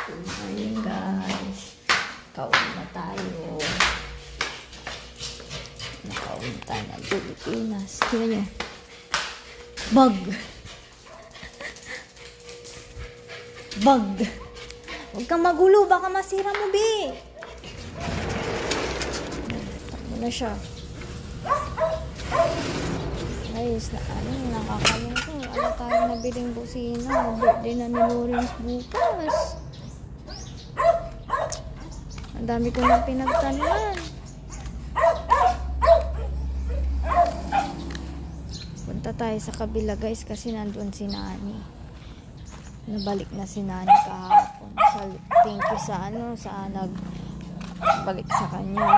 Ayun guys. Kaun na tayo. Nakaun tayo ng Pilipinas. Tingnan nyo. Bug. Bug. Huwag kang magulo. Baka masira mo, be. Takbo na siya. Guys, nakakalungkot. Ano tayo nabiling busina? Birthday na ni Lawrence bukas. Ang dami ko na pinagtanuan. Punta tayo sa kabila guys kasi nandun si Nani. Nabalik na si Nani kahapon. Thank you sa nagbalik sa kanya.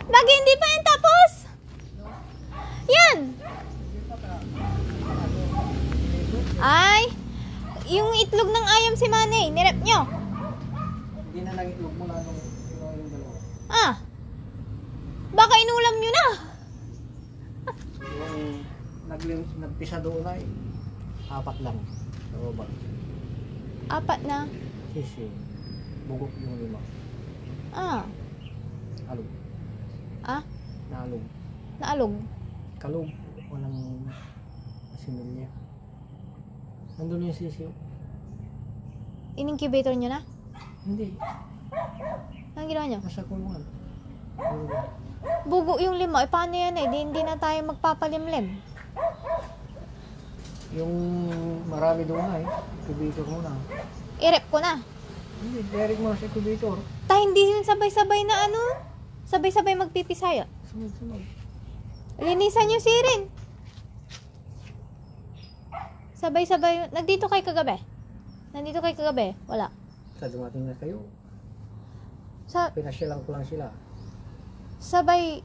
Bakit hindi pa yan tapos? Yan! Ay! Yung itlog ng ayam si Manny, nirep nyo? Hindi na lang itlog mo na yung dalawa. Ah! Baka inulam nyo na! Yung nagpisa doon ay 4 lang. Baba. 4 na? Sisi. Bugok yung 5. Ah. Alog. Ah? Naalog. Naalog? Kalog. Walang similya. Nandun yung sisi. In-incubator nyo na? Hindi. Anong ginawa nyo? Nasa kulungan. Bugo yung 5. Eh, paano yan eh? Hindi na tayo magpapalimlim. Yung marami doon na incubator mo na. I-rep ko na. Hindi, direct mo na sa incubator. Hindi yun sabay-sabay na ano? Sabay-sabay magpipisaya. Sunod-sunod. Linisan nyo si Rin. Sabay-sabay. Nandito kayo kagabi? Wala. Sa dumating na kayo. Pinasyalan ko lang sila. Sabay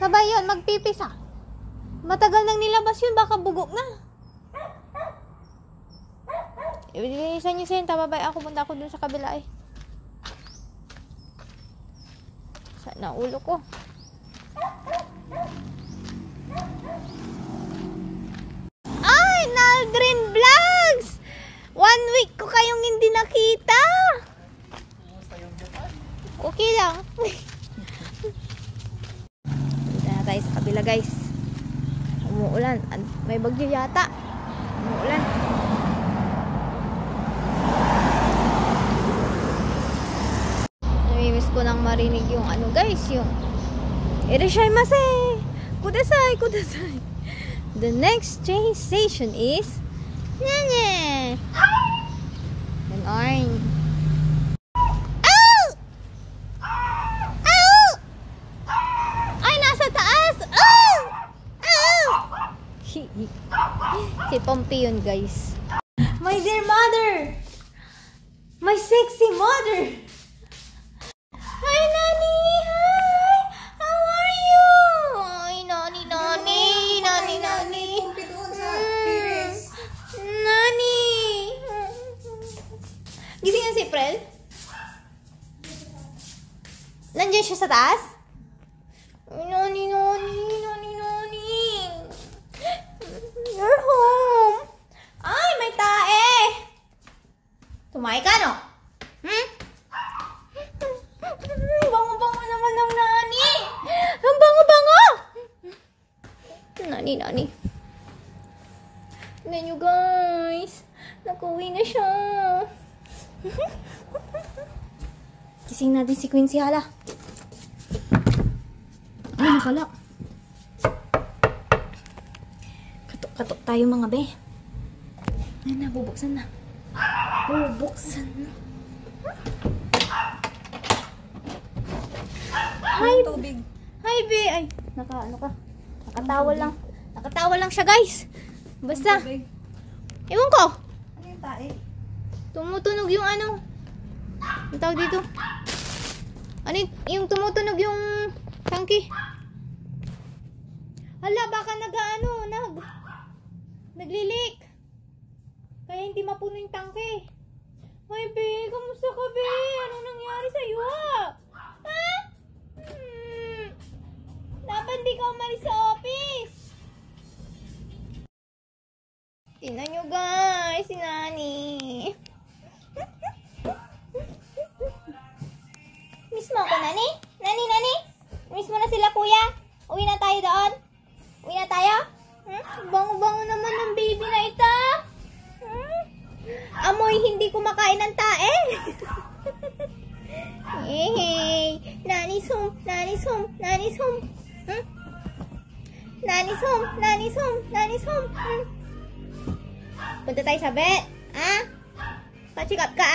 yun, magpipisa. Matagal nang nilabas yun, baka bugok na. Linisan nyo siya, tababay ako, punta ako dun sa kabila eh. Saan na ulo ko? Ay, Naldrin Vlogs! 1 week ko kayong hindi nakita. Okay lang. Dito na tayo sa kabila guys. Umuulan. May bagyo yata. Umuulan. Namimiss ko nang marinig yung ano guys. Yung Irashaimase! Kudasai! Kudasai! The next train station is Nene! Ganon. Si Pompey yun guys. My dear mother! My sexy mother! Hi Nani! Hi! How are you? Ay Nani! Nani! Gising na si Prel? Nandiyan siya sa taas? Nani! You're home. Ay, may tae. Tumahi ka, no? Bango-bango naman ng Nani. Ang bango-bango. Nani. Tignan nyo, guys. Nag-uwi na siya. Kising natin si Quincy, hala. Ay, nakala. Katok tayo mga be. Ay na, bubuksan na. Hi, tubig. Hi be. Ay, Nakatawa lang siya guys. Basta. Ewan ko. Ano yung tae? Tumutunog yung ano. Ang tawag dito. Ano yung tumutunog yung tangki. Hala, baka naglilik. Kaya hindi mapuno yung tangke. Ay, be, kamusta ka, be? Anong nangyari sa'yo, ha? Dapat di ka umalis sa office. Tingnan nyo guys, si Nani. Miss mo ako, Nani? Nani? Miss mo na sila, kuya? Uwi na tayo doon? Uwi na tayo? Bango-bango naman ng baby na ito. Amoy hindi kumakain ng tae. Hey, Nani's home. Nani's home. Nani's home. Nani's home. Nani's home. Nani's home. Punta tayo sa vet. Pa-check up ka,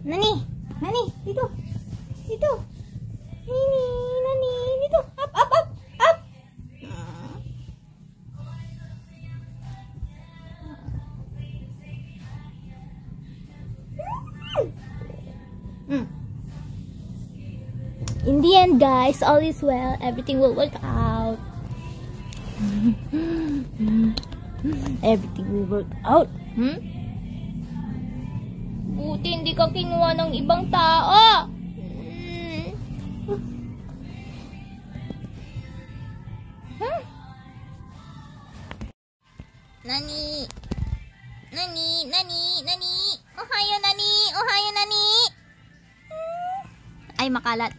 Nani, dito. Dito. Nani, dito. Up. In the end, guys, all is well. Everything will work out. Everything will work out. Buti hindi ka kinuha ng ibang tao. Nani. Ohayo, Nani. Ay, makalat.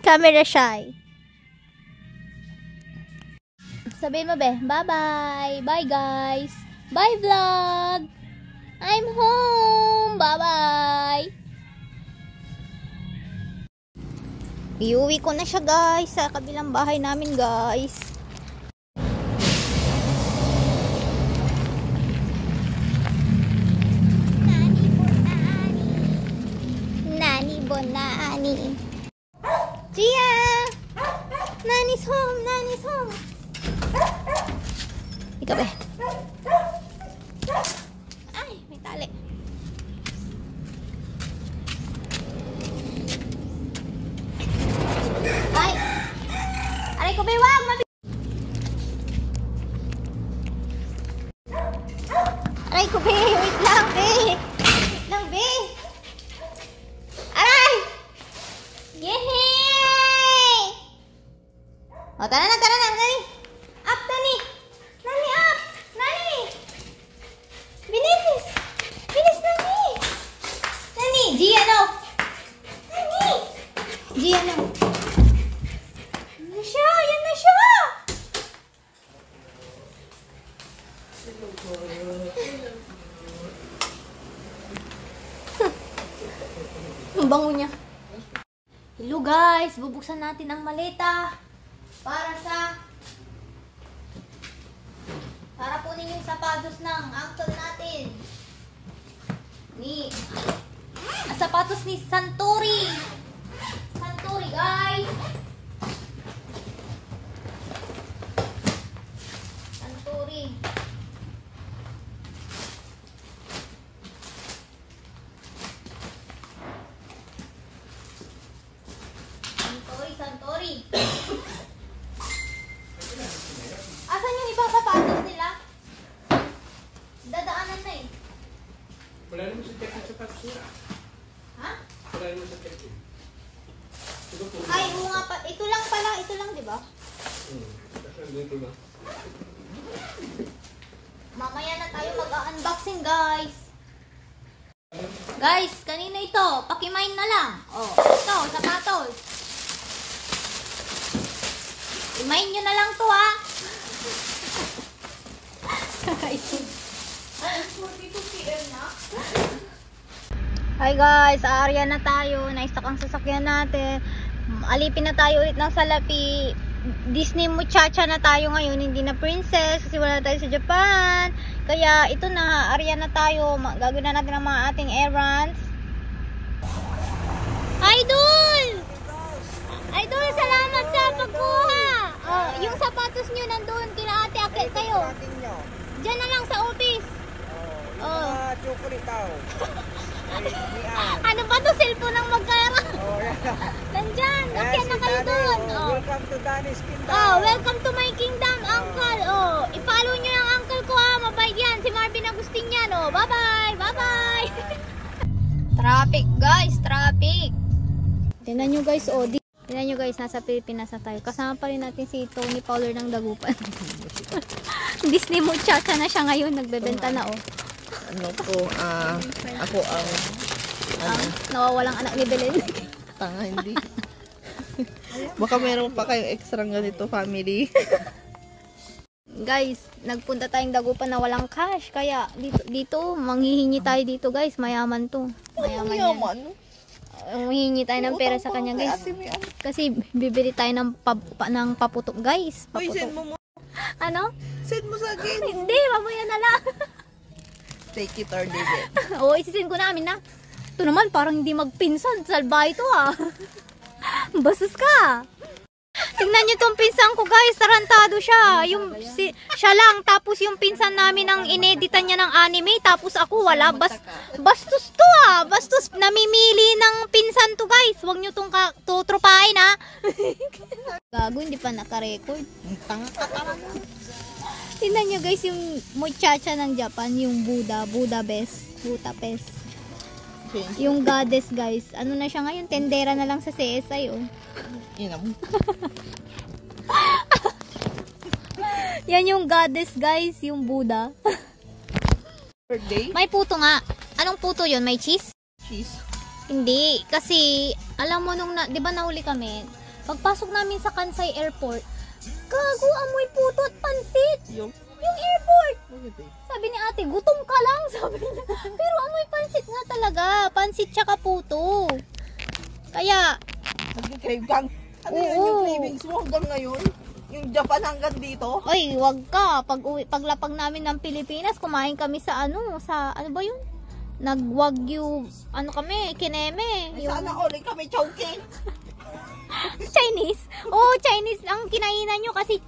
Camera shy. Sabihin mo, be. Bye-bye. Bye, guys. Bye, vlog. I'm home. Bye-bye. Iuwi ko na siya, guys. Sa kabilang bahay namin, guys. Nani Bonani. Gia! Nani's home. Ikaw ba? Ay, may tali. Ay! Aray ko, be, wag! Aray ko, be! Wait lang, be! Aray! Yehey! O, tara na, Nani! Up, Nani! Nani, up! Nani! Bilis, Nani! Nani! Gia, no! Nani! Gia, no! Yan na siya! Ang bango niya. Hello guys, bubuksan natin ang maleta para kunin yung sapatos ng uncle natin. Sapatos ni Santori, guys. Santori. Asan yung ibang sapatos nila? Dadaanan na eh. Wala naman sa check yung sapatos nila. Ha? Wala naman sa check yun. Ay, oo nga pa. Ito lang pala. Ito lang, di ba? Dito na. Mamaya na tayo mag-unboxing, guys. Guys, kanina ito. Pakimine na lang. Oh, ito, sapatos. Imain nyo na lang to, ha? Hi guys, aarya na tayo. Na-stock ang sasakyan natin. Alipin na tayo ulit ng salapi. Disney muchacha na tayo ngayon, hindi na princess kasi wala na tayo sa Japan. Kaya ito na, aarya na tayo. Gagawin na natin ang mga ating errands. Idol, salamat sa pagkuha. Yung sapatos nyo nandun, kila ate, akit kayo. Diyan na lang sa office. Chocolate tao. Ano ba to? Cellphone ang magkara? Oh, yeah. Nandyan, akyan na kayo doon. Oh. Welcome to Danny's Kingdom. Oh, welcome to my kingdom, uncle. Oh, i-follow nyo ng uncle ko ha. Mabait yan. Si Marvin Agustin yan. Oh, bye-bye. Bye-bye. Traffic, guys. Traffic. Tingnan nyo, guys. Oh, tingnan nyo, guys. Nasa Pilipinas na tayo. Kasama pa rin natin si Tony Fowler ng Dagupan. Disney muchacha na siya ngayon. Nagbebenta na, oh. Ano po, ako ang Nawawalang anak ni Belen. tanga, hindi. Baka meron pa kayong extra ganito, family. Guys, nagpunta tayong Dagupan na walang cash. Kaya dito manghihingi tayo dito, guys. Mayaman to. Mayaman yan. Manghihingi tayo ng pera sa kanya, guys. Kasi bibili tayo ng paputok, guys. Uy, Paputok. send mo mo. Ano? Send mo sa akin. Hindi, mamaya na lang. Take it or leave it. Oo, isisend ko namin na. Ito naman, parang hindi magpinsan. Salbahe ito, ah. Basos ka. Tingnan nyo tong pinsan ko, guys. Tarantado siya. Siya lang. Tapos yung pinsan namin ang ineditan niya ng anime. Tapos ako, wala. Bastos to, ah. Bastos. Namimili ng pinsan to, guys. Huwag nyo tong tutropahin, ha. Gago, hindi pa nakarecord. Tanga ka talaga. Tingnan nyo, guys, yung muchacha ng Japan. Yung Budapest. Yung goddess, guys. Ano na siya ngayon? Tendera na lang sa CSI, oh. Inam. Yan yung goddess, guys. Yung Buddha. Birthday? May puto nga. Anong puto yun? May cheese? Cheese. Hindi. Kasi, alam mo nung, di ba nahuli kami? Pagpasok namin sa Kansai Airport, gago, amoy puto at pansit. Yung airport. Sabi ni ate, gutom ka lang. Sabi niya. Pero amoy pansit nga talaga. Pansit tsaka puto. Kaya, Nag-crave kang. Ano yan yung cravings mo hanggang ngayon? Yung Japan hanggang dito? ay, wag ka. Paglapag namin ng Pilipinas, kumain kami sa ano ba yun? Nag-wagyu, ano kami, kineme. Ay, sana all kami chowking. Chinese? Oo, Chinese ang kinainan nyo kasi,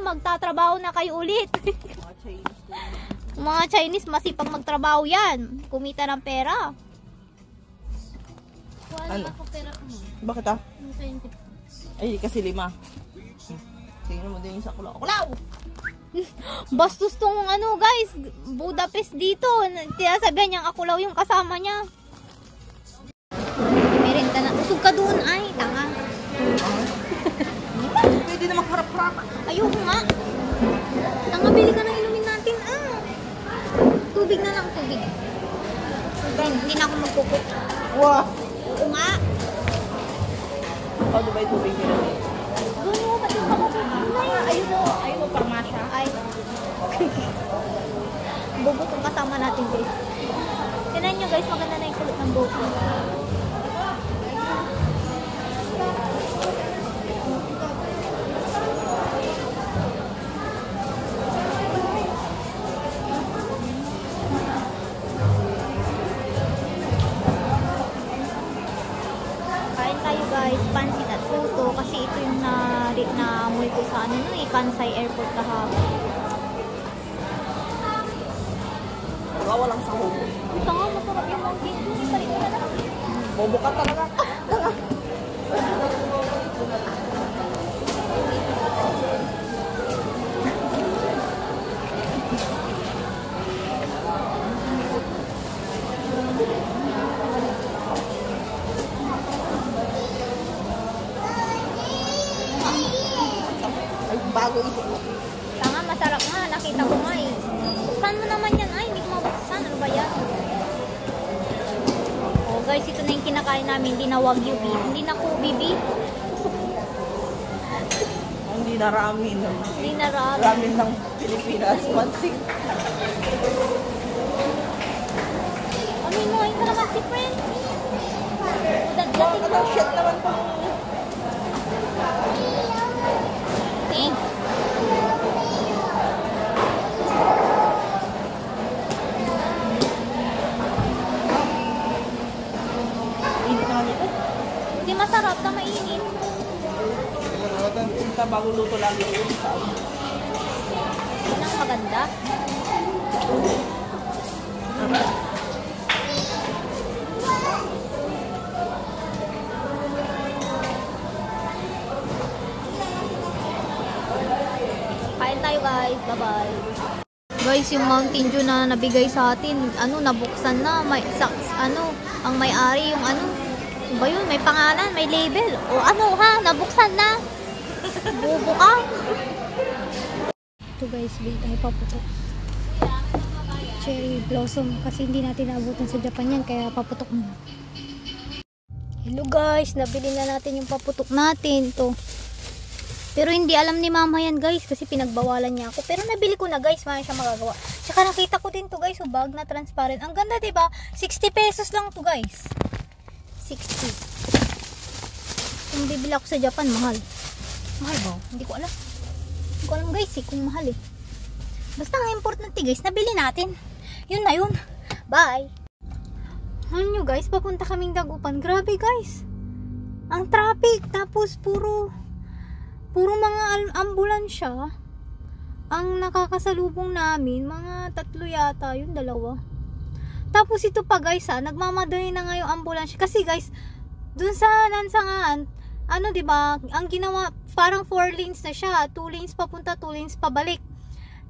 magtatrabaho na kayo ulit. Mga Chinese. Mga Chinese, masipag magtrabaho yan. Kumita ng pera. Ano? Bakit ah? Ay, kasi 5. Tingnan mo din yung sa kulaw. Kulaw! Bastos tong guys, Budapest dito. Tinasabihan niyang akulaw yung kasama niya. Merenda na. Usog ka doon. Ay, tanga. Pwede na magharap-harapan. Ayoko nga. Tanga, bili ka ng inumin natin. Tubig na lang, tubig. Hindi na ako magkukuk. Wow! Oo nga. Ano ba yung tubig nila? Doon mo, pati pa ako. Ayun mo, parmasya. Ay. Bubo kung kasama natin, guys. Tignan nyo, guys, maganda na yung kulot ng buhok. Kain tayo, guys, pansit at puto kasi ito yung naamoy ko sa Kansai Airport kahapon. Walang sahog. Ito nga, masarap yung mountain dew. Hindi pa rin na lang. Bobo ka talaga. Ay, bago ito. Tanga, masarap nga. Nakita ko nga eh. Buksan mo naman yan. Ay, hindi ko mabuksan. Ano ba yan? Oh, guys, ito na yung kinakain namin. Hindi na wagyu beef. Hindi na Kobe beef. Hindi na ramen. Hindi na ramen. Ramen ng Pilipinas. Pansing. Ano yung mga ka naman si friend? Baka ka ng shit naman po. Thanks. Hindi naman ito. Hindi masarap na mainit. Punta bago luto lagi yun. Yan ang maganda. guys. Bye-bye. Guys, yung Mountain Dew na nabigay sa atin, nabuksan na. Ang may-ari yung ba yun? May pangalan, may label. O nabuksan na. Bobo ka. Ito guys, bili tayo paputok. Cherry blossom. Kasi hindi natin naabutan sa Japan yan, kaya paputok muna. Hello guys, nabili na natin yung paputok natin. Ito. Pero hindi alam ni mama yan guys, kasi pinagbawalan niya ako. Pero nabili ko na guys, wala siya magagawa. Tsaka nakita ko din to guys, bag na transparent. Ang ganda, diba? 60 pesos lang to guys. 60. Kung bibili ako sa Japan, mahal. Mahal ba? Hindi ko alam. Hindi ko alam guys kung mahal Basta ang importante guys, nabili natin. Yun na yun. Bye! Alam nyo guys, papunta kaming Dagupan. Grabe guys. Ang traffic. Tapos puro mga ambulansya ang nakakasalubong namin. Mga 3 yata, yung 2. Tapos ito pa guys nagmamadali na nga yung ambulansya. Kasi guys, dun sa Lansangan, diba, ang ginawa, parang 4 lanes na siya. 2 lanes papunta, 2 lanes pabalik.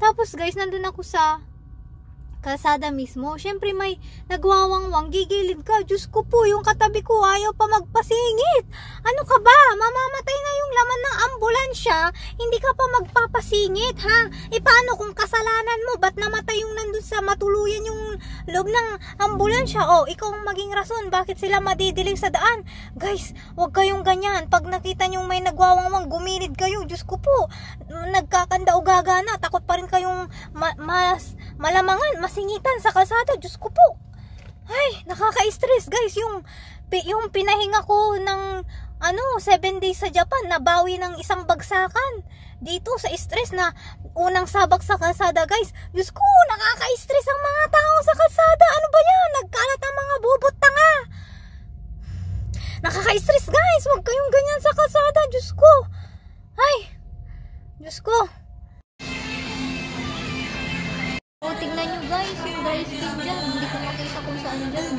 Tapos guys, nandun ako sa kalsada mismo. Syempre may nagwawangwang, gigilid ka. Diyos ko po, yung katabi ko ayaw pa magpasingit. Ano ka ba? Mamamatay na yung laman ng ambulansya, hindi ka pa magpapasingit, ha? Paano kung kasalanan mo? Ba't namatay yung nandun sa matuluyan yung loob ng ambulansya? Ikaw ang maging rason bakit sila madidiling sa daan. Guys, wag kayong ganyan. Pag nakita nyo may nagwawangwang, gumilid kayo. Diyos ko po, nagkakanda o gagana. Takot pa rin kayong malamangan, masingitan sa kalsada. Diyos ko po. Ay, nakaka-stress guys. Yung pinahinga ko ng 7 days sa Japan, nabawi ng isang bagsakan. Dito sa stress na unang sabak sa kalsada guys. Diyos ko, nakaka-stress ang mga tao sa kalsada. Ano ba yan? Nagkalat ang mga bubot tanga. Nakaka-stress guys. Huwag kayong ganyan sa kalsada. Diyos ko. Ay, Diyos ko. Tingnan nyo guys, yung dry skin dyan. Hindi ko makita kung saan dyan.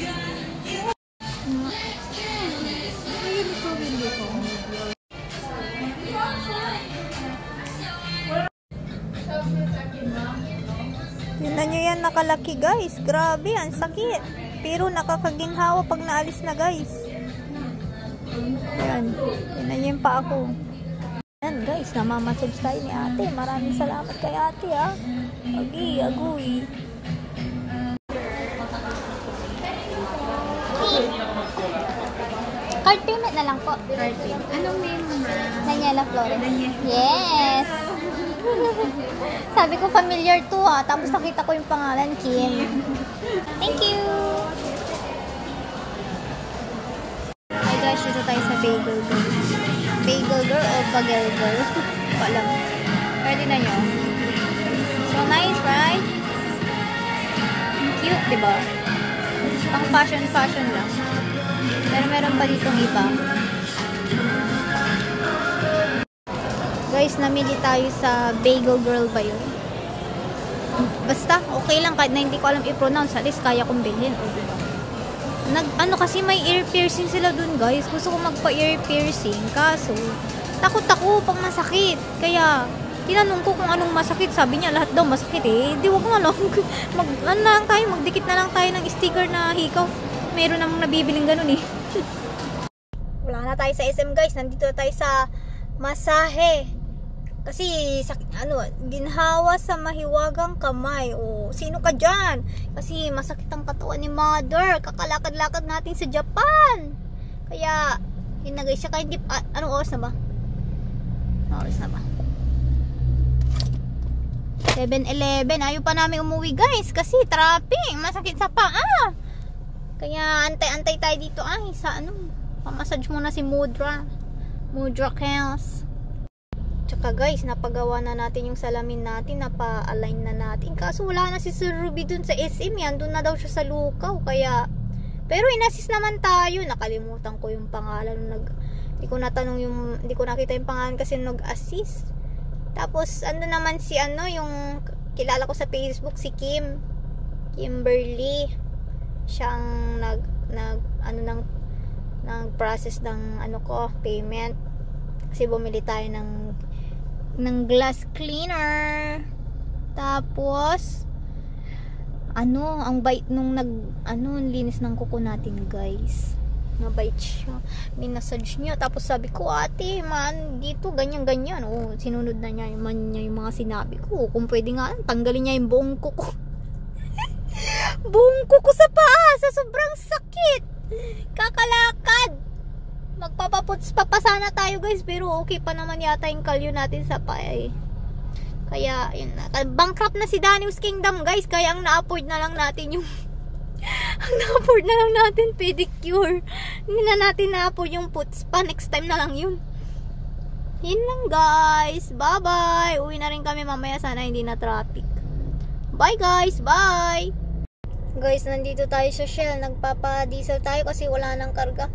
Tingnan nyo yan, nakalaki guys. Grabe, ang sakit. Pero nakakaginhawa pag naalis na guys. Ayan, tingnan nyo yung paa ko. Ayan guys, namamassage tayo ni ate. Maraming salamat kay ate ha. Agoy. Card payment na lang po. Card payment. Anong name mo, ma? Daniela Flores. Yes. Sabi ko familiar to ha. Tapos nakita ko yung pangalan, Kim. Thank you. Hi guys, dito tayo sa Bagel Girl. Bagel Girl o Bagel Girl? Alam. Ready na nyo? So nice, right? Cute, diba? Pang fashion lang. Pero meron pa ditong iba. Guys, namili tayo sa Bagel Girl ba yun? Basta, okay lang. Kahit na hindi ko alam i-pronounce. At least kaya kong bilhin. O, diba? Kasi may ear piercing sila dun guys. Gusto ko magpa-ear piercing. Kaso, takot ako pag masakit. Kaya, tinanong ko kung anong masakit. Sabi niya, lahat daw masakit eh. Di, wag nga lang. Magdikit na lang tayo ng sticker na hikaw. Meron namang nabibiling ganun eh. Wala na tayo sa SM guys. Nandito na tayo sa masahe. Kasi, ginhawa sa mahiwagang kamay. O, sino ka dyan? Kasi, masakit ang katawan ni mother. Kakalakad-lakad natin sa Japan. Kaya, yun na guys. Saka hindi, anong oras na ba? 7-11. Ayaw pa namin umuwi guys. Kasi, traffic. Masakit sa paa. Kaya, antay-antay tayo dito. Pamassage muna si Mudra Kels. Tsaka guys, napagawa na natin yung salamin natin, napa-align na natin. Kaso wala na si Sir Ruby dun sa SM yan. Dun na daw siya sa Lukaw. Kaya, pero inassist naman tayo. Nakalimutan ko yung pangalan. Hindi ko nakita yung pangalan kasi nag-assist. Tapos, naman si yung kilala ko sa Facebook, si Kimberly. Siyang nag-process ng payment. Kasi bumili tayo ng ng glass cleaner. Tapos ang bait nung linis ng kuko natin, guys. Mabait siya. Minasage niya. Tapos sabi ko, ate, man, dito, ganyan-ganyan. Sinunod na niya yung mga sinabi ko. Kung pwede nga, tanggalin niya yung buong kuko. Buong kuko sa paa. Sa sobrang sakit. Kakalakad. Magpapaputs pa sana tayo, guys. Pero okay pa naman yata yung kalyo natin sa paa eh. Kaya, yun na. Bankrupt na si Daniel's Kingdom, guys. Kaya ang na-afford na lang natin yung pedicure. Hindi na natin na-afford yung foot spa. Next time na lang yun. Yun lang, guys. Bye-bye. Uwi na rin kami mamaya. Sana hindi na traffic. Bye, guys. Bye. Guys, nandito tayo sa Shell. Nagpapa-diesel tayo kasi wala nang karga.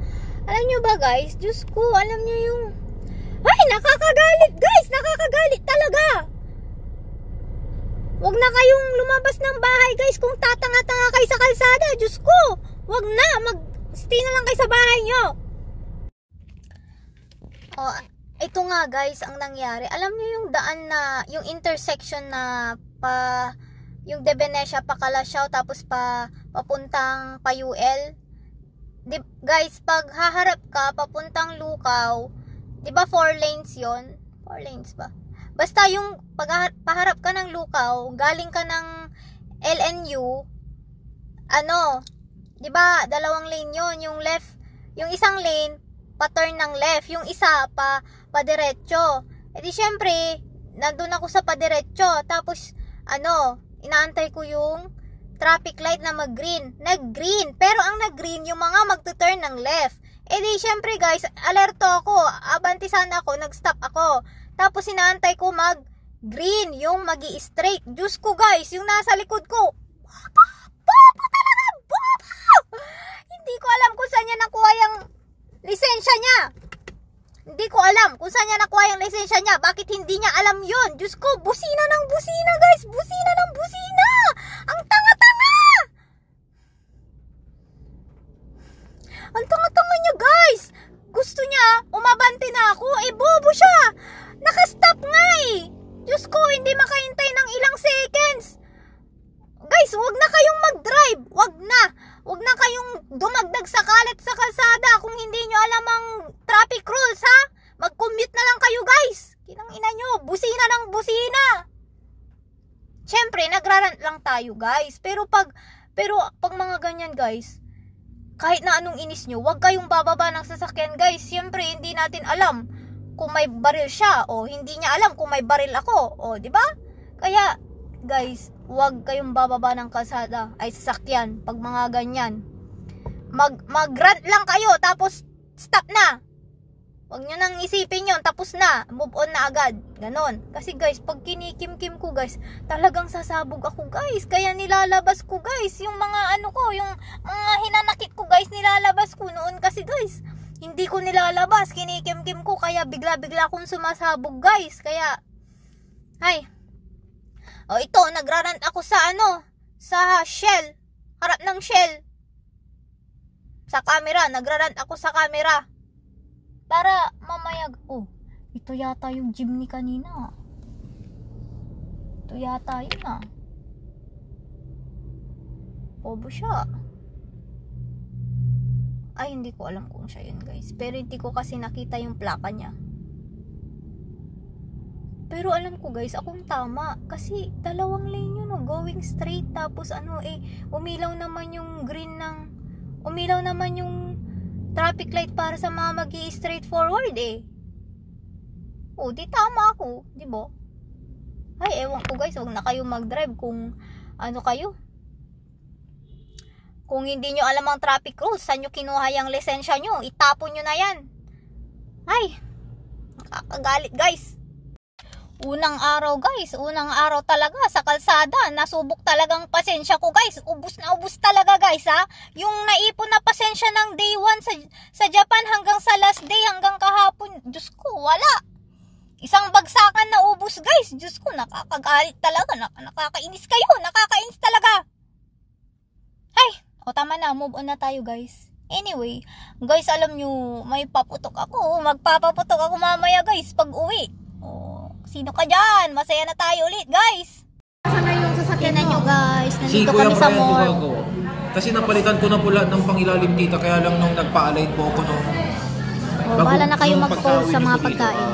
Alam nyo ba, guys? Diyos ko, alam nyo yung... Ay, nakakagalit, guys! Nakakagalit talaga! Wag na kayong lumabas ng bahay, guys, kung tatanga-tanga kayo sa kalsada. Diyos ko! Wag na! Stay na lang kayo sa bahay nyo. Ito nga, guys, ang nangyari. Alam nyo yung daan na, yung intersection na yung De Venecia pa Calasiao, tapos papuntang Payuel. Guys, pag haharap ka papuntang Lucao, 'di ba 4 lanes 'yon? 4 lanes ba? Basta yung paharap ka ng Lucao, galing ka ng LNU, 'di ba? 2 lane 'yon, yung left, yung isang lane pa-turn ng left, yung isa pa diretso. E di syempre, nandun ako sa pa-diretso, tapos inaantay ko yung traffic light na mag-green. Nag-green. Pero ang nag-green, yung mga magtuturn ng left. Eh di, syempre guys, alerto ako. Abantisan ako, nag-stop ako. Tapos inaantay ko mag-green, yung magi-straight. Diyos ko guys, yung nasa likod ko. Bobo talaga, bobo! Hindi ko alam kung saan niya nakuha yung lisensya niya. Hindi ko alam kung saan niya nakuha yung lisensya niya. Bakit hindi niya alam yun? Diyos ko, busina ng busina guys. Busina ng busina. Ang tanga-tanga. Ang tanga-tanga niya guys. Gusto niya, umabante na ako. Bobo siya. Nakastop nga eh. Diyos ko, hindi makahintay ng ilang seconds. Guys, wag na kayong mag-drive. Wag na. Wag na kayong dumagdag sa kalat sa kalsada kung hindi nyo alam ang traffic rules, ha? Mag-commute na lang kayo, guys. Kinang ina nyo, busina ng busina. Siyempre, nagrarant lang tayo, guys. Pero pag mga ganyan, guys, kahit na anong inis nyo, wag kayong bababa ng sasakyan, guys. Siyempre, hindi natin alam kung may baril siya o hindi niya alam kung may baril ako. O, di ba? Kaya, guys, wag kayong bababa ng kalsada ay sasakyan pag mga ganyan. Mag-rant lang kayo tapos stop na. Wag nyo nang isipin yun, tapos na, move on na agad. Ganon. Kasi guys, pag kinikim-kim ko guys, talagang sasabog ako guys. Kaya nilalabas ko guys, yung mga yung mga hinanakit ko guys, nilalabas ko noon kasi guys. Hindi ko nilalabas, kinikim-kim ko, kaya bigla-bigla akong sumasabog guys. Kaya, ito, nagrarant ako sa sa Shell. Harap ng Shell. Sa camera, nagrarant ako sa camera. Para mamaya, ito yata yung jeepney kanina. Ito yata yun Bobo siya. Ay, hindi ko alam kung siya yun guys. Pero hindi ko kasi nakita yung plaka niya. Pero alam ko guys, akong tama. Kasi 2 lane yun going straight. Tapos umilaw naman yung green umilaw naman yung traffic light para sa mga straight forward di tama ako, di ba? Ay, ewan ko guys, huwag na kayo mag-drive kung kayo. Kung hindi nyo alam ang traffic rules, saan nyo kinuha yung lisensya nyo, itapon nyo na yan. Ay, nakakagalit guys. Unang araw talaga sa kalsada, nasubok talagang pasensya ko guys. Ubus talaga guys Yung naipon na pasensya ng day 1 sa Japan hanggang sa last day, hanggang kahapon. Diyos ko, wala. Isang bagsakan na ubus guys. Diyos ko, nakakagalit talaga. Nakakainis kayo, nakakainis talaga. Ay, tama na, move on na tayo guys. Anyway, guys, alam nyo, may paputok ako. Magpapaputok ako mamaya guys pag uwi. Sino ka dyan? Masaya na tayo ulit, guys. Saan na yung sasakyan Tingnan nyo, guys. Si Nandito Kuya kami sa Brian mall. gumagawa. Kasi napalitan ko na pula ng pangilalim tita, kaya lang nung nagpa-align po ako nung Bahala na kayo nung mag-post sa pagkawin mga ko dito, pagkain.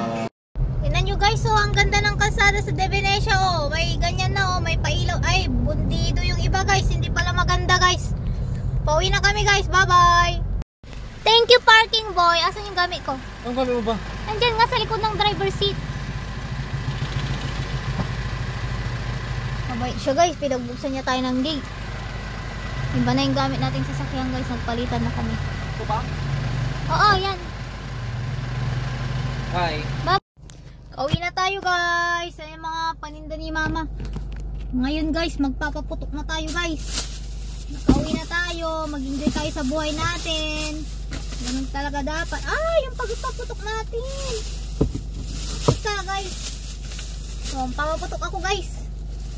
Tingnan nyo, guys. Oh, ang ganda ng kalsada sa De Venecia. Oh, may ganyan na. Oh, may pailaw. Ay, bundido yung iba, guys. Hindi pala maganda, guys. Pauwi na kami, guys. Bye-bye. Thank you, parking boy. Asan yung gamit ko? Ang kami mo ba? Andyan nga sa likod ng driver seat. Mabait siya, guys. Pinagbuksan niya tayo ng gate. Iba na yung gamit natin sa sasakyan, guys. Nagpalitan na kami. Ito ba? Oo, yan. Hi. Kauwi na tayo, guys. Ayan mga paninda ni mama. Ngayon, guys, magpapaputok na tayo, guys. Nakauwi na tayo. Mag-enjoy tayo sa buhay natin. Ganun talaga dapat. Yung pagpapaputok natin. Isa, guys. So, papaputok ako, guys.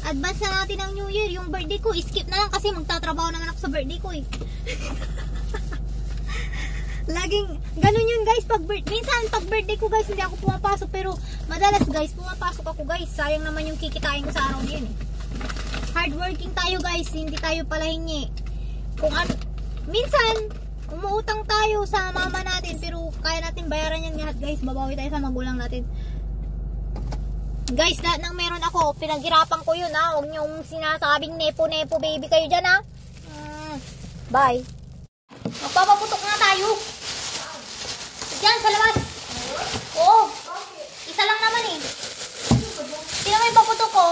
Advance na natin ang New Year. Yung birthday ko, skip na lang kasi magtatrabaho naman ako sa birthday ko, eh. Laging, ganun yun, guys. Minsan, pag birthday ko, guys, hindi ako pumapasok. Pero, madalas, guys, pumapasok ako, guys. Sayang naman yung kikitain ko sa araw na yun, eh. Hardworking tayo, guys. Hindi tayo pala hingi. Minsan, umuutang tayo sa mama natin. Pero, kaya natin bayaran yan lahat, guys. Babawi tayo sa magulang natin. Guys, lahat ng meron ako, pinaghirapan ko yun, ha. Huwag niyong sinasabing nepo-nepo baby kayo dyan, ha. Bye. Magpapaputok na tayo. Diyan, sa labas. Oo. Isa lang naman, eh. Tingnan mo yung paputok ko.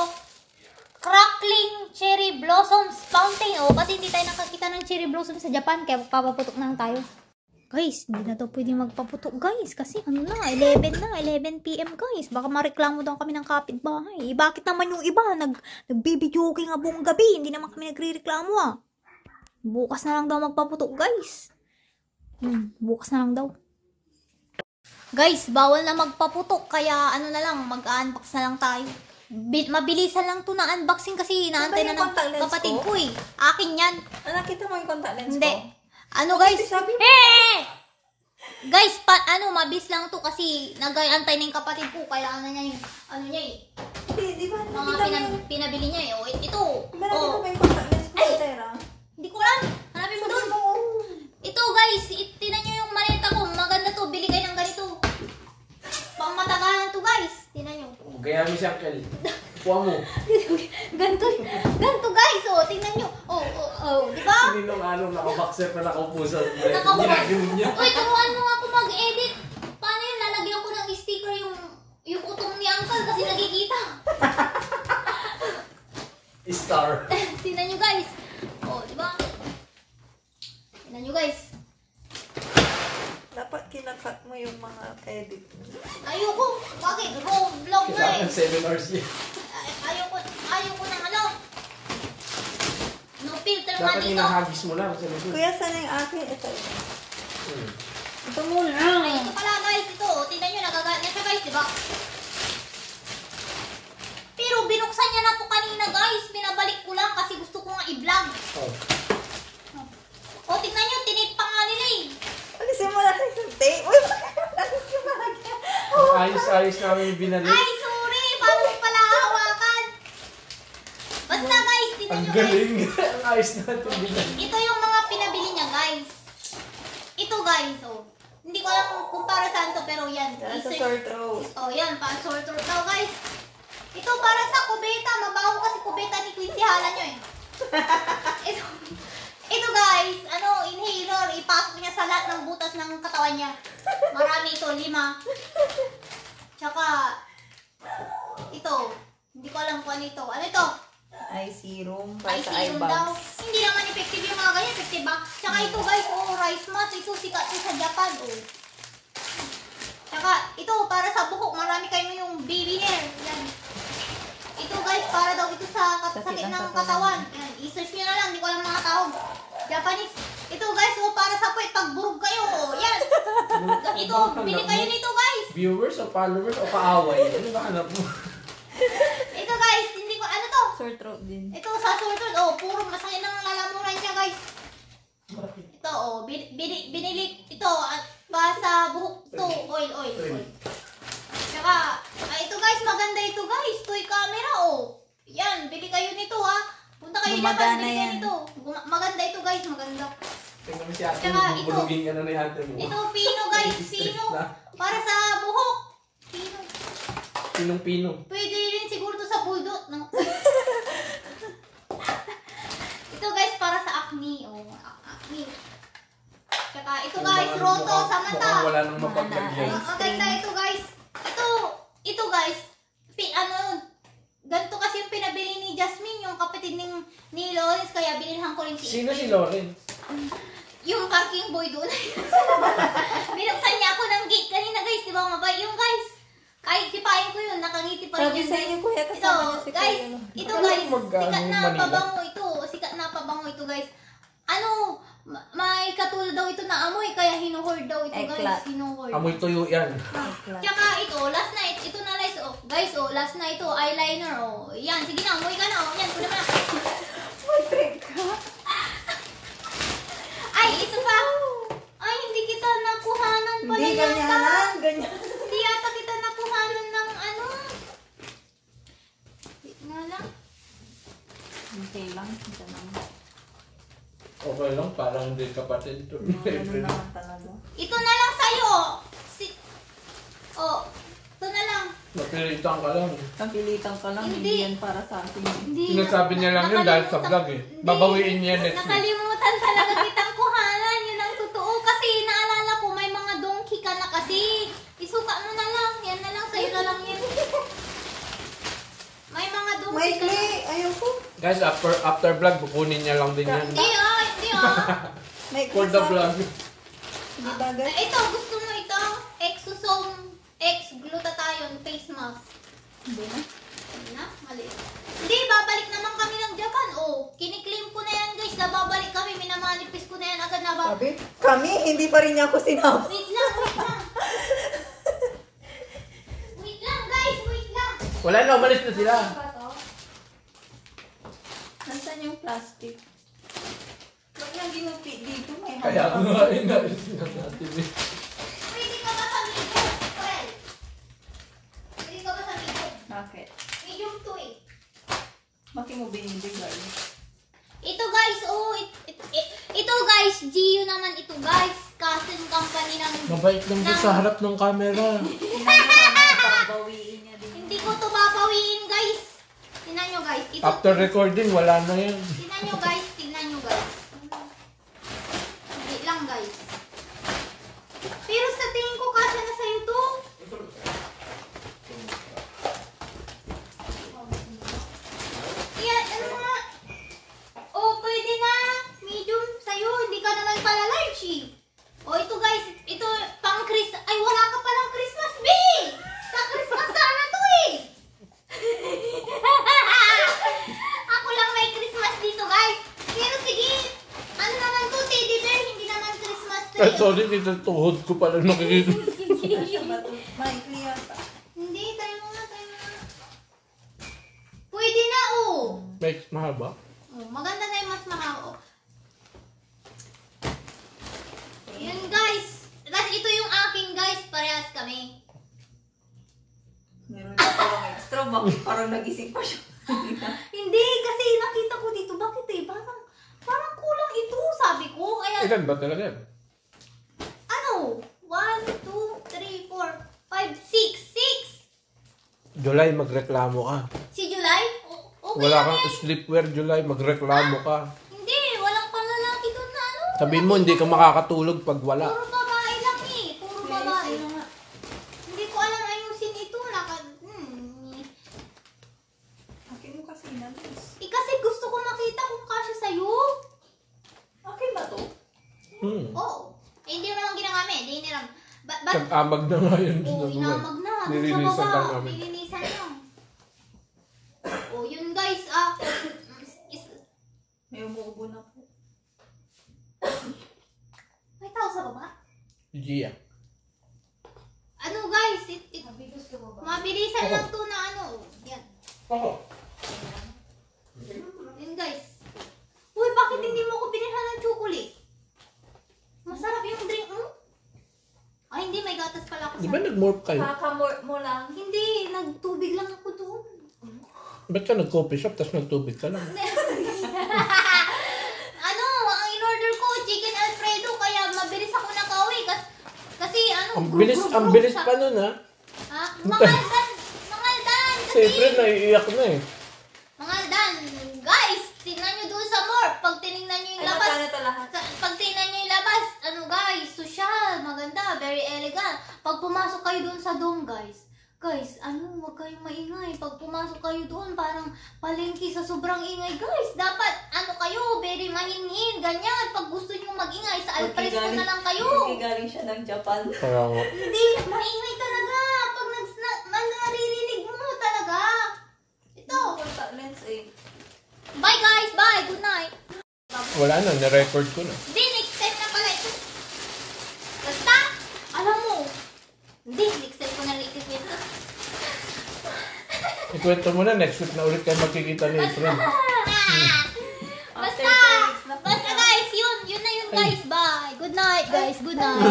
Crackling Cherry Blossoms Fountain. Oh, kasi hindi tayo nakakita ng cherry blossom sa Japan, kaya magpapaputok na lang tayo. Guys, hindi na to pwede magpaputok, guys. Kasi ano na, 11 PM, guys. Baka mareklamo daw kami ng kapitbahay. Bakit naman yung iba? Nagbibidyoke nga buong gabi. Hindi naman kami nagre-reklamo, ah. Bukas na lang daw magpaputok, guys. Bukas na lang daw. Guys, bawal na magpaputok. Kaya ano na lang, mag-unbox na lang tayo. Mabilisan lang to na unboxing kasi inaantay na ng kapatid ko, eh. Akin yan. Nakita mo yung contact lens Hindi. ko? Ano, guys? sabi mo. Guys, mabilis lang to kasi nag-aantay na yung kapatid ko. Kaya niya yung, Di ba? mga pinabili niya, eh. Oh, ito. Nakita mo yung contact lens ko, Tera? Hindi ko alam. Hanapin mo doon. Ito, guys. Tinan nyo yung maleta ko. Maganda to. Bili kayo ng ganito. Pang matagalan to, guys. Tinan nyo. Gaya mo si Uncle. Kuha mo. Ganto, guys. Oh, tingnan nyo. Di ba? Sininong nakaboxer na nakaupo sa Ginagawa niya. Uy, turuan mo ako mag-edit. Paano yun? Lalagyan ko ng sticker yung utong ni Uncle kasi nakikita. Star. Tingnan nyo, guys. Oh, di ba? Tingnan nyo, guys. Dapat kinakat mo yung mga edit mo. Ayoko. Bakit? Vlog nga, eh. 7 hours yun. Ayoko ng ano. No filter man Dapat dito. hinahagis mo lang. Kuya, saan yung akin? Ito. Ito muna. Ay, ito pala, guys. Ito. Tingnan nyo, nagagalit na siya, guys, di ba? Pero binuksan niya na to kanina, guys. Pinabalik ko lang kasi gusto ko nga i-vlog. O, tingnan nyo, tinip pa nga nila, eh. Alisin mo natin yung tape. Uy, alisin mo natin. Ayos-ayos namin binalik. Ay, sorry. Paano mo pala hawakan? Basta, guys, tingnan Ang nyo, guys. galing. Ang ayos natin binalik. Ito yung mga pinabili niya, guys. Ito, guys, oh. Hindi ko alam kung para saan to, pero yan. Yan sa sore throat. Oh, yan, para sore throat daw, guys. Ito para sa kubeta. Mabaho kasi kubeta ni Quincy Hala nyo, eh. Ito, guys, inhaler. Ipasok niya sa lahat ng butas ng katawan niya. Marami ito, 5. Tsaka, ito. Hindi ko alam kung ano ito. Ano ito? Eye serum para Ay, sa eye serum daw. bags. Hindi naman effective yung mga ganyan. Effective ba? Tsaka ito, guys, rice mask. Ito, sikat ito sa Japan, Tsaka, ito, para sa buhok. Marami kayo yung baby hair. Yan. Ito, guys, para daw ito sa sakit ng katawan. Yan. I-search nyo na lang. Hindi ko alam mga tawag. Japanese. Ito, guys, para sa puwet. Pag burog kayo, yan. Ito, bili kayo nito, guys. Viewers o followers o kaaway? Ano ba hanap mo? Ito, guys, hindi ko, ano to? Sore throat din. Ito, sa sore throat. Puro masakit ng lalamunan siya, guys. Ito, binili, ito, para sa buhok to, oil. Tsaka, ito, guys, maganda kayo nito ha. Punta kayo Gumagana bili kayo yan. nito. Maganda ito guys, maganda. Tingnan mo si ate Tsaka mo, ito. bubulugin ano ni ate mo. Ito, pino guys, pino. Para sa buhok. Pino. Pinong-pino. Pwede rin siguro to sa bulldog, no? Ito guys, para sa acne. Oh, acne. Tsaka ito guys, roto sa mata. Mukhang wala nang mapaglagyan. Maganda ito guys. Ito guys. Ganito kasi yung pinabili ni Jasmine, yung kapatid ni Lawrence, kaya binilhan ko rin si Sino si Lawrence? yung parking boy doon. Binuksan niya ako ng gate kanina guys, di ba mabay? Yung guys, kahit sipain ko yun, nakangiti pa rin Sabi yun, sa guys. inyo, kuya, Ito, kasama niya si guys, Kuya. ito Alam guys, mo magkano sikat yung na Manila? pabango ito. Sikat na pabango ito guys. May katulad daw ito na amoy, kaya hinuhord daw ito Eklat. guys. Hinuhord. Amoy tuyo yan. Tsaka ito, last na ito na guys, oh. Guys, oh, last na ito, eyeliner, oh. Yan, sige na, amoy ka na, oh. Yan, kunin mo na. May trick ka. Ay, ito pa. Ay, hindi kita nakuhanan pala Hindi, yata. ganyanan. Ganyan. Hindi yata kita nakuhanan ng ano. Wait nga lang. Okay lang. Ito lang. Okay lang, parang hindi kapatid to. Ano naman talaga. Ito na lang sa'yo. Oh, ito na lang. Napilitan ka lang. Kapilitan ka lang. Hindi. Hindi yan para sa akin. Hindi. Sinasabi niya lang yun dahil sa vlog eh. Hindi. Babawiin niya next week. Nakalimutan talaga kitang kuhanan. Yun ang totoo. Kasi naalala ko, may mga donkey ka na kasi. Isuka mo na lang. Yan na lang. Sa'yo na lang yan. May mga donkey May ka na. clay. Ayoko. Guys, after vlog, bukunin niya lang din yan. Hindi ah, hindi ah. May For the vlog. Hindi ba guys? Ito, gusto mo ito? Exosome X-glutathione face mask. Hindi na. Hindi na, mali. Hindi, babalik naman kami ng Japan. Oh, kiniklaim ko na yan guys, na babalik kami. Minamanifest ko na yan agad na ba. Sabi, kami, hindi pa rin niya ako sinama. Wait lang, wait lang. Wait lang guys, wait lang. Wala na, umalis na sila. Ano ba to? Nasaan yung plastic? Huwag lang ginupi dito. May Kaya hawak. nga, inalis na natin eh. Pwede ka ba sa medium? Well, pwede ka ba sa medium? Bakit? Medium to eh. Bakit mo binibigay? Ito guys, oh, ito guys, Gio naman ito guys. Cousin company ng... Mabait lang din sa harap ng camera. Pagbawiin niya din. Hindi ko to papawiin guys. Tingnan nyo guys. Ito, After recording, wala na yan. tingnan nyo guys. Tingnan nyo guys. Hindi lang guys. Pero sa tingin ko kasya na sa'yo to. Yan, ano nga. Oh, pwede na. Medium sa'yo. Hindi ka naman pala large eh. Oh, ito guys. Ito pang Christmas. Ay, wala ka palang Christmas bee. Sa Christmas sana to eh. Ako lang may Christmas dito guys. Pero sige. Ano naman to? Teddy bear. Hindi naman Christmas to Ay, eh. sorry, dito tuhod ko pala nakikita. May clear pa. Hindi, tayo muna, tayo muna. Pwede na oh. Makes mahaba. Oh, maganda na yung mas mahaba. Oh. Yun guys. Tapos ito yung aking guys. Parehas kami. Meron ka parang extra. Bakit parang nag-isip pa siya? Hindi, kasi nakita ko dito. Bakit eh? Parang kulang ito, sabi ko. Kaya, Ilan ba talaga yan? ano? 1, 2, 3, 4, 5, 6. 6! July, magreklamo ka. Si July? Okay Wala lang kang yan. sleepwear, July, magreklamo ka. Hindi, walang panlalaki doon na ano. Sabihin mo, hindi ka makakatulog pag wala. Puro babae lang eh. Puro babae. Sino nga? Hindi ko alam ayusin ito. Akin mo kasi nalis. Eh kasi gusto ko makita kung kasya sa'yo. Akin ba to? Oo. Eh, hindi mo naman ginagamit. Hindi naman. Nag-amag na nga yun. Oo, inamag na. Doon sa Nilinisan lang baba. namin. Nilinisan lang. Oh, yun guys. May umuubo na po. May tao sa baba. Gia. Ano guys? Mabilisan lang to na ano. Yan. Ako. Yan guys. Uy, bakit hindi mo ko binilhan ng chocolate? Masarap yung drink mo. Ay, hindi. May gatas pala ako Di sa... ba nag-morph kayo? Kakamort mo lang. Hindi. Nagtubig lang ako doon. Ba't ka nag-coffee shop tapos nagtubig ka lang? Ano, ang in-order ko, chicken Alfredo, kaya mabilis ako nakauwi. Kasi ano, Ang bilis pa nun ha. Ha? Mangaldan! Mangaldan! Kasi, Siyempre, naiiyak na eh. Mangaldan! Guys, tingnan nyo doon sa mall. Pag tinignan nyo yung labas, ito lahat. pag tingnan nyo yung labas, ano guys, social, maganda, very elegant. Pag pumasok kayo doon sa dome, guys, ano, huwag kayong maingay. Pag pumasok kayo doon, parang palengke sa sobrang ingay, guys. Dapat, ano kayo, very mahinhin, ganyan. Pag gusto nyo magingay, sa Alfresco na lang kayo. Galing siya ng Japan. Kaya nga. Hindi, maingay talaga. Pag naririnig mo talaga. Ito. Lens eh. Bye guys, bye, good night. Wala na, na-record ko na. Hindi, next time na pala ito. Basta, alam mo. Hindi, next time ko na rin ito. Ikwento mo na, next week na ulit kayo magkikita ni Efren. Basta guys, yun na yun guys, bye. Good night guys, good night.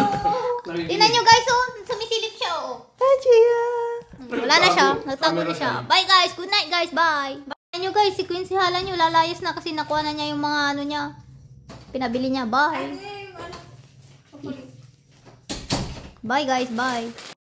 Tingnan nyo guys, oh, sumisilip siya, oh. Wala na siya, nagtago na siya. Bye guys, good night guys, bye. Tingnan nyo guys, si Quincy Hala nyo, lalayas na kasi nakuha na niya yung mga ano niya. Pinabili niya, bye. Bye guys, bye.